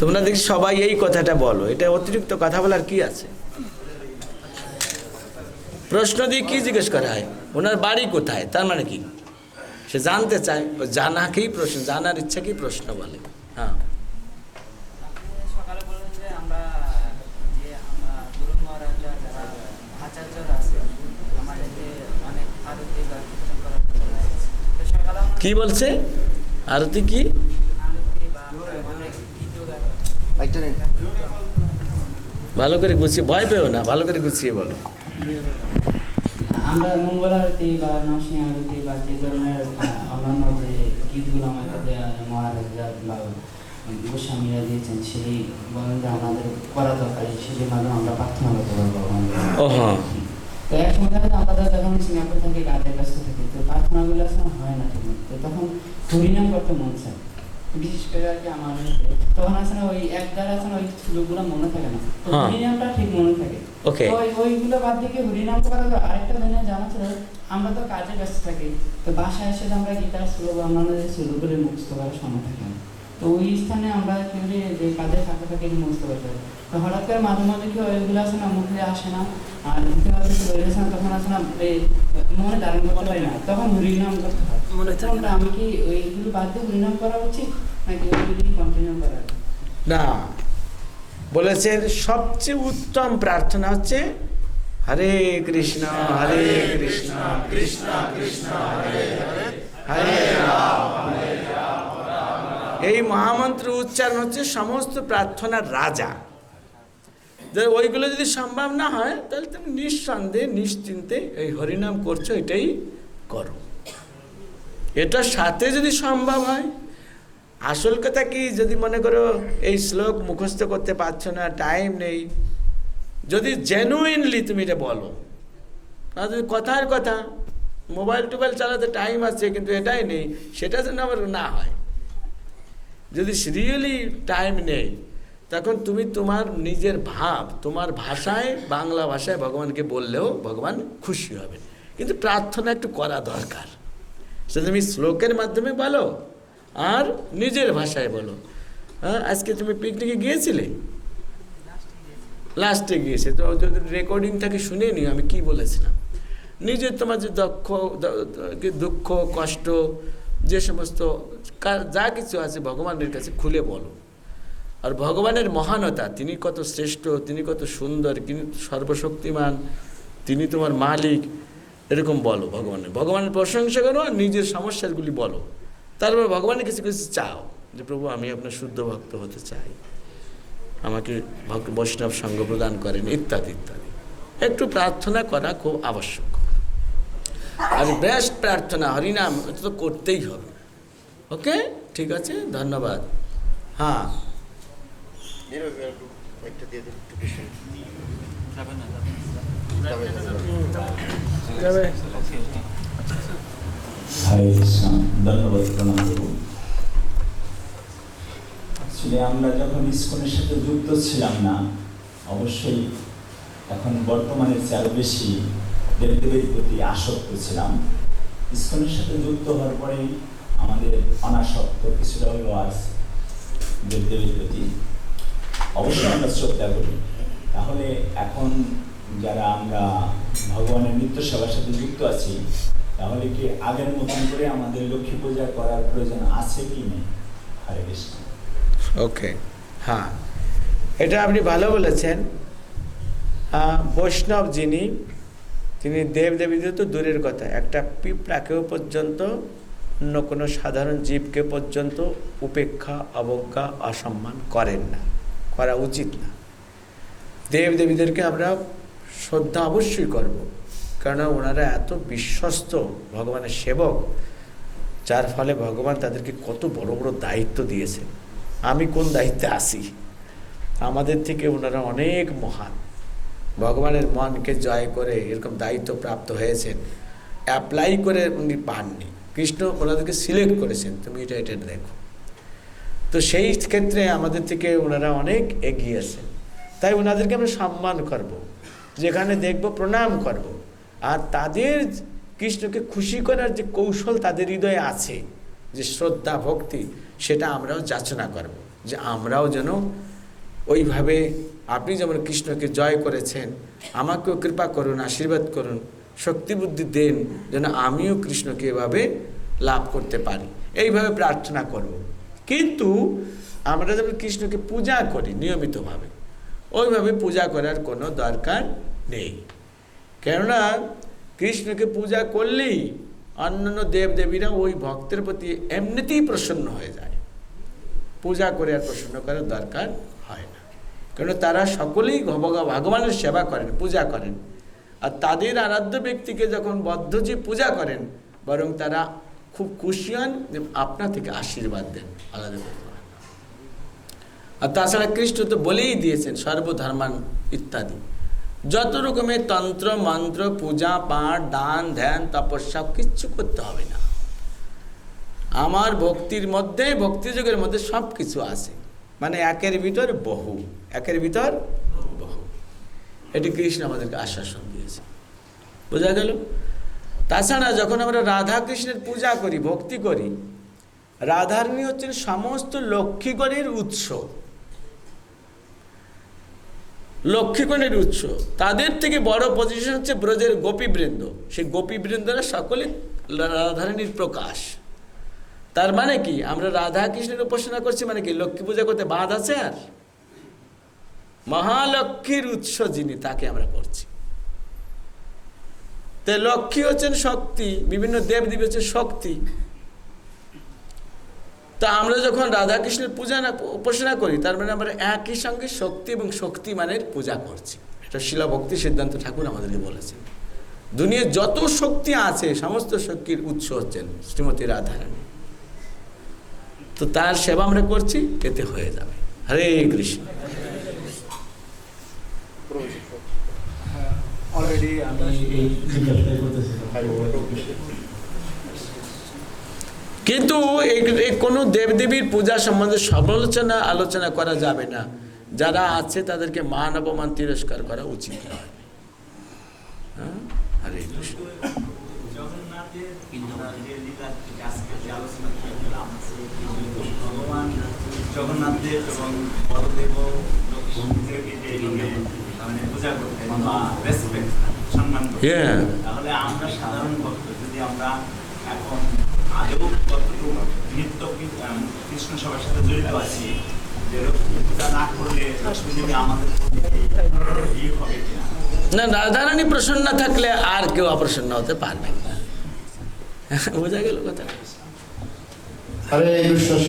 তোমরা দেখি সবাই এই কথাটা বলো, এটা অতিরিক্ত কথা বলার কি আছে? প্রশ্ন দিয়ে কি জিজ্ঞেস করা হয়? ওনার বাড়ি কোথায়, তার মানে কি সে জানতে চায়, ও জানাকেই প্রশ্ন, জানার ইচ্ছাকেই প্রশ্ন বলে। হ্যাঁ, কি বলছে? আরতি কি? ভালো করে গুছিয়ে, ভয় পেও না, ভালো করে গুছিয়ে বলো। আমরা মঙ্গল আরতি বা নরসিংহ আরতি বা যে ধরনের অন্যান্য যে গীতগুলো আমাদের মহারাজা বা গোস্বামীরা দিয়েছেন, সেই বলেন যে আমাদের করা দরকার, সেটির মাধ্যমে আমরা প্রার্থনা করতে পারবো। ও হ্যাঁ, তো এক সময় দেখা যায় আমরা যখন সিঙ্গাপুর থেকে কাজের ব্যস্ত থাকি, তো প্রার্থনাগুলো আসলে হয় না ঠিক মতো, তো তখন হরিনাম করতে মন চায়, বিশেষ করে আর কি আমার তখন আসলে ওই এক দ্বারা আসলে ওই শ্লোকগুলো মনে থাকে না, তো হরিনামটা ঠিক মনে থাকে। ওকে, তো ওইগুলো বাদ দিয়ে হরিনাম করা যায়। আরেকটা জিনিস জানা ছিল, আমরা তো কাজে ব্যস্ত থাকি, তো বাসায় এসে আমরা গীতার শ্লোক অন্যান্য যে শ্লোকগুলো মুখস্থ করার সময় থাকে না, তো ওই স্থানে আমরা কি করি যে কাজে ফাঁকে ফাঁকে মুখস্থ করতে পারি, তো হঠাৎ করে মাঝে মাঝে কি ওইগুলো আসে না, মুখে আসে না, আর মুখে আসে না, তখন আসে না মনে ধারণ করতে পারি না, তখন হরিনাম করতে হয়। তখন আমি কি ওইগুলো বাদ দিয়ে হরিনাম করা উচিত নাকি ওইগুলি কন্টিনিউ করা? না, বলেছেন সবচেয়ে উত্তম প্রার্থনা হচ্ছে হরে কৃষ্ণ হরে কৃষ্ণ কৃষ্ণ কৃষ্ণ হরে হরে হরে রাম হরে রাম। এই মহামন্ত্র উচ্চারণ হচ্ছে সমস্ত প্রার্থনার রাজা। ওইগুলো যদি সম্ভব না হয়, তাহলে তুমি নিঃসন্দেহে নিশ্চিন্তে এই হরিনাম করছো, এটাই করো। এটার সাথে যদি সম্ভব হয়, আসল কথা কি, যদি মনে করো এই শ্লোক মুখস্থ করতে পারছো না, টাইম নেই, যদি জেনুইনলি তুমি এটা বলো, আর যদি কথার কথা মোবাইল টোবাইল চালাতে টাইম আছে কিন্তু এটাই নেই, সেটা যেন আবার না হয়। যদি রিয়েলি টাইম নেই, তখন তুমি তোমার নিজের ভাব, তোমার ভাষায়, বাংলা ভাষায় ভগবানকে বললেও ভগবান খুশি হবে। কিন্তু প্রার্থনা একটু করা দরকার, সেটা তুমি শ্লোকের মাধ্যমে বলো আর নিজের ভাষায় বলো। হ্যাঁ, আজকে তুমি পিকনিকে গিয়েছিলে? লাস্টে গিয়েছে, তো যদি রেকর্ডিং থেকে শুনে নিও আমি কি বলেছিলাম। নিজের তোমার যে দুঃখ কষ্ট যে সমস্ত যা কিছু আছে ভগবানের কাছে খুলে বলো। আর ভগবানের মহানতা, তিনি কত শ্রেষ্ঠ, তিনি কত সুন্দর, তিনি সর্বশক্তিমান, তিনি তোমার মালিক, এরকম বলো। ভগবানের প্রশংসা করো আর নিজের সমস্যাগুলি বলো। তারপর ভগবানের কিছু কিছু চাও, যে প্রভু আমি আপনার শুদ্ধ ভক্ত হতে চাই, আমাকে বৈষ্ণব সঙ্গ প্রদান করেন, ইত্যাদি ইত্যাদি। একটু প্রার্থনা করা খুব আবশ্যক। আর বেস্ট প্রার্থনা হরিনাম, এটা তো করতেই হবে। ওকে, ঠিক আছে, ধন্যবাদ। হ্যাঁ, ধন্যবাদ, প্রণাম করব। আমরা যখন ইসকনের সাথে যুক্ত ছিলাম না, অবশ্যই এখন বর্তমানের চেয়ে আরো বেশি দেবদেবীর প্রতি আসক্ত ছিলাম। ইসকনের সাথে যুক্ত হওয়ার পরে আমাদের অনাসক্ত কিছুটা হলেও আছে দেবদেবীর প্রতি, অবশ্যই আমরা শ্রদ্ধা করি। তাহলে এখন যারা আমরা ভগবানের নিত্য সেবার সাথে যুক্ত আছি, তাহলে কি আগের মতন করে আমাদের লক্ষ্মী পূজা করার প্রয়োজন আছে কি নেই? হরে কৃষ্ণ। ওকে, হ্যাঁ, এটা আপনি ভালো বলেছেন। বৈষ্ণব যিনি, তিনি দেবদেবীদের তো দূরের কথা, একটা পিঁপড়াকেও পর্যন্ত, অন্য কোনো সাধারণ জীবকে পর্যন্ত উপেক্ষা, অবজ্ঞা, অসম্মান করেন না, করা উচিত না। দেবদেবীদেরকে আমরা শ্রদ্ধা অবশ্যই করব, কেননা ওনারা এত বিশ্বস্ত ভগবানের সেবক, যার ফলে ভগবান তাদেরকে কত বড় বড় দায়িত্ব দিয়েছেন। আমি কোন দায়িত্বে আসি, আমাদের থেকে ওনারা অনেক মহান, ভগবানের মনকে জয় করে এরকম দায়িত্ব প্রাপ্ত হয়েছেন। অ্যাপ্লাই করে উনি পাননি, কৃষ্ণ ওনাদেরকে সিলেক্ট করেছেন, তুমি এটা এটা দেখো। তো সেই ক্ষেত্রে আমাদের থেকে ওনারা অনেক এগিয়ে আছেন, তাই ওনাদেরকে আমরা সম্মান করব, যেখানে দেখব প্রণাম করব। আর তাদের কৃষ্ণকে খুশি করার যে কৌশল তাদের হৃদয়ে আছে, যে শ্রদ্ধা ভক্তি, সেটা আমরাও যাচনা করব। যে আমরাও যেন ওইভাবে আপনি যেমন কৃষ্ণকে জয় করেছেন, আমাকেও কৃপা করুন, আশীর্বাদ করুন, শক্তি বুদ্ধি দেন যেন আমিও কৃষ্ণকে এভাবে লাভ করতে পারি, এইভাবে প্রার্থনা করব। কিন্তু আমরা যেমন কৃষ্ণকে পূজা করি নিয়মিতভাবে, ওইভাবে পূজা করার কোনো দরকার নেই। কেননা কৃষ্ণকে পূজা করলেই অন্যান্য দেবদেবীরা ওই ভক্তের প্রতি এমনিতেই প্রসন্ন হয়ে যায়, পূজা করে আর প্রসন্ন করার দরকার হয় না। কারণ তারা সকলেই ভগবানের সেবা করেন, পূজা করেন, আর তাদের আরাধ্য ব্যক্তিকে যখন বদ্ধজীব পূজা করেন বরং তারা খুব খুশি হন, আপনা থেকে আশীর্বাদ দেন, আলাদা করতে পারেন। আর তাছাড়া কৃষ্ণ তো বলেই দিয়েছেন সর্বধর্মান ইত্যাদি, যত রকমের তন্ত্র মন্ত্র পূজা পাঠ দান ধ্যান তপস্যা কিচ্ছু করতে হবে না, আমার ভক্তির মধ্যে, ভক্তিযোগের মধ্যে সব কিছু আছে, মানে একের ভিতর বহু, একের ভিতর বহু। এটি কৃষ্ণ আমাদেরকে আশ্বাসন দিয়েছে, বোঝা গেল? তাছাড়া যখন আমরা রাধা কৃষ্ণের পূজা করি, ভক্তি করি, রাধারানী হচ্ছেন সমস্ত লক্ষ্মীগণের উৎস, লক্ষ্মীগণের উৎস। তাদের থেকে বড় পজিশন হচ্ছে ব্রজের গোপীবৃন্দ, সেই গোপীবৃন্দরা সকলে রাধারানীর প্রকাশ। তার মানে কি, আমরা রাধা কৃষ্ণের উপাসনা করছি মানে কি, লক্ষ্মী পূজা করতে বাদ আছে? আর মহালক্ষ্মীর উৎস যিনি, তাকে আমরা করছি। তো লক্ষ্মী হচ্ছেন শক্তি, বিভিন্ন দেবদেবী হচ্ছে শক্তি। তা আমরা যখন রাধা কৃষ্ণের পূজা উপাসনা করি, তার মানে আমরা একই সঙ্গে শক্তি এবং শক্তিমানের পূজা করছি। এটা শিলা ভক্তি সিদ্ধান্ত ঠাকুর আমাদেরকে বলেছেন। দুনিয়ার যত শক্তি আছে সমস্ত শক্তির উৎস হচ্ছেন শ্রীমতী রাধারানী। তো তার সেবা আমরা করছি, এতে হয়ে যাবে। হরে কৃষ্ণ। অলরেডি আমি এই জিজ্ঞাসাটাই করতেছিলাম। কিন্তু এই কোনো দেবদেবীর পূজা সম্বন্ধে সমালোচনা আলোচনা করা যাবে না। যারা আছে তাদেরকে মান অপমান তিরস্কার করা উচিত নয়। হ্যাঁ, হরে কৃষ্ণ। জগন্নাথদেব এবং বলদেব পূজা করতেন বা রেসপেক্ট সম্মান করতেন, তাহলে আমরা সাধারণ ভক্ত যদি আমরা এখন আদৌ কতটুকু নিত্য কৃষ্ণ সবার সাথে জড়িত আছি, যে লক্ষ্মী পূজা না করলে লক্ষ্মী দেবী আমাদের হবে কিনা? না, রাধারানী প্রসন্ন থাকলে আর কেউ অপ্রসন্ন হতে পারবে না। বোঝা গেল কথা? হরে কৃষ্ণ।